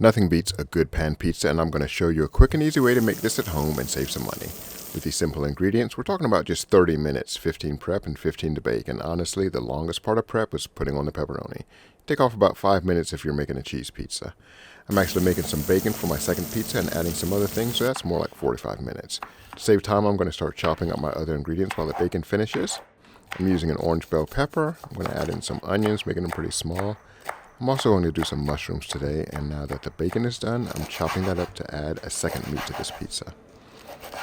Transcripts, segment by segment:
Nothing beats a good pan pizza, and I'm going to show you a quick and easy way to make this at home and save some money. With these simple ingredients, we're talking about just 30 minutes, 15 prep and 15 to bake, and honestly, the longest part of prep is putting on the pepperoni. Take off about 5 minutes if you're making a cheese pizza. I'm actually making some bacon for my second pizza and adding some other things, so that's more like 45 minutes. To save time, I'm going to start chopping up my other ingredients while the bacon finishes. I'm using an orange bell pepper. I'm going to add in some onions, making them pretty small. I'm also going to do some mushrooms today, and now that the bacon is done, I'm chopping that up to add a second meat to this pizza.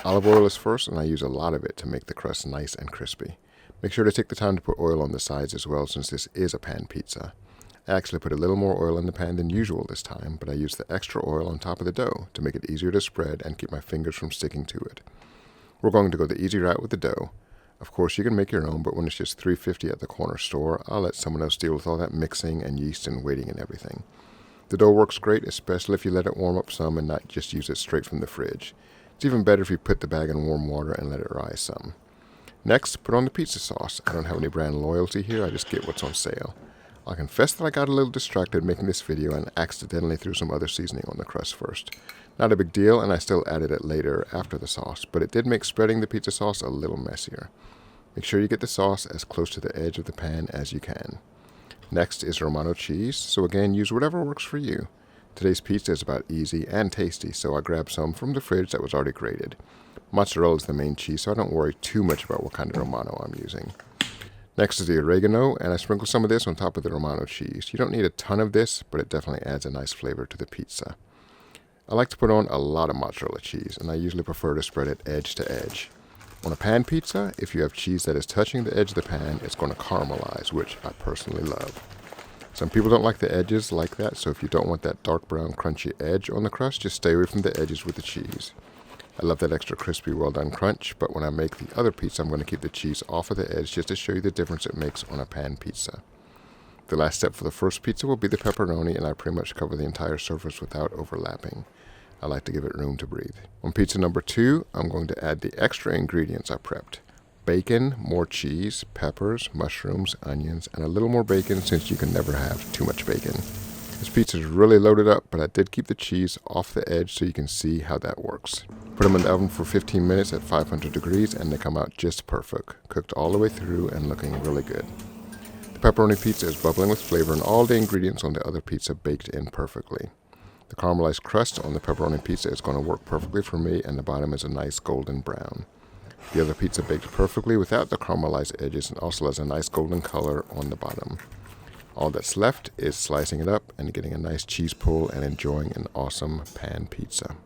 Olive oil is first, and I use a lot of it to make the crust nice and crispy. Make sure to take the time to put oil on the sides as well, since this is a pan pizza. I actually put a little more oil in the pan than usual this time, but I used the extra oil on top of the dough to make it easier to spread and keep my fingers from sticking to it. We're going to go the easy route with the dough. Of course, you can make your own, but when it's just $3.50 at the corner store, I'll let someone else deal with all that mixing and yeast and waiting and everything. The dough works great, especially if you let it warm up some and not just use it straight from the fridge. It's even better if you put the bag in warm water and let it rise some. Next, put on the pizza sauce. I don't have any brand loyalty here, I just get what's on sale. I'll confess that I got a little distracted making this video and accidentally threw some other seasoning on the crust first. Not a big deal, and I still added it later after the sauce, but it did make spreading the pizza sauce a little messier. Make sure you get the sauce as close to the edge of the pan as you can. Next is Romano cheese, so again, use whatever works for you. Today's pizza is about easy and tasty, so I grabbed some from the fridge that was already grated. Mozzarella is the main cheese, so I don't worry too much about what kind of Romano I'm using. Next is the oregano, and I sprinkle some of this on top of the Romano cheese. You don't need a ton of this, but it definitely adds a nice flavor to the pizza. I like to put on a lot of mozzarella cheese, and I usually prefer to spread it edge to edge. On a pan pizza, if you have cheese that is touching the edge of the pan, it's going to caramelize, which I personally love. Some people don't like the edges like that, so if you don't want that dark brown crunchy edge on the crust, just stay away from the edges with the cheese. I love that extra crispy, well done crunch, but when I make the other pizza, I'm going to keep the cheese off of the edge just to show you the difference it makes on a pan pizza. The last step for the first pizza will be the pepperoni, and I pretty much cover the entire surface without overlapping. I like to give it room to breathe. On pizza number 2, I'm going to add the extra ingredients I prepped. Bacon, more cheese, peppers, mushrooms, onions, and a little more bacon since you can never have too much bacon. This pizza is really loaded up, but I did keep the cheese off the edge so you can see how that works. Put them in the oven for 15 minutes at 500 degrees and they come out just perfect, cooked all the way through and looking really good. The pepperoni pizza is bubbling with flavor and all the ingredients on the other pizza baked in perfectly. The caramelized crust on the pepperoni pizza is going to work perfectly for me, and the bottom is a nice golden brown. The other pizza baked perfectly without the caramelized edges and also has a nice golden color on the bottom. All that's left is slicing it up and getting a nice cheese pull and enjoying an awesome pan pizza.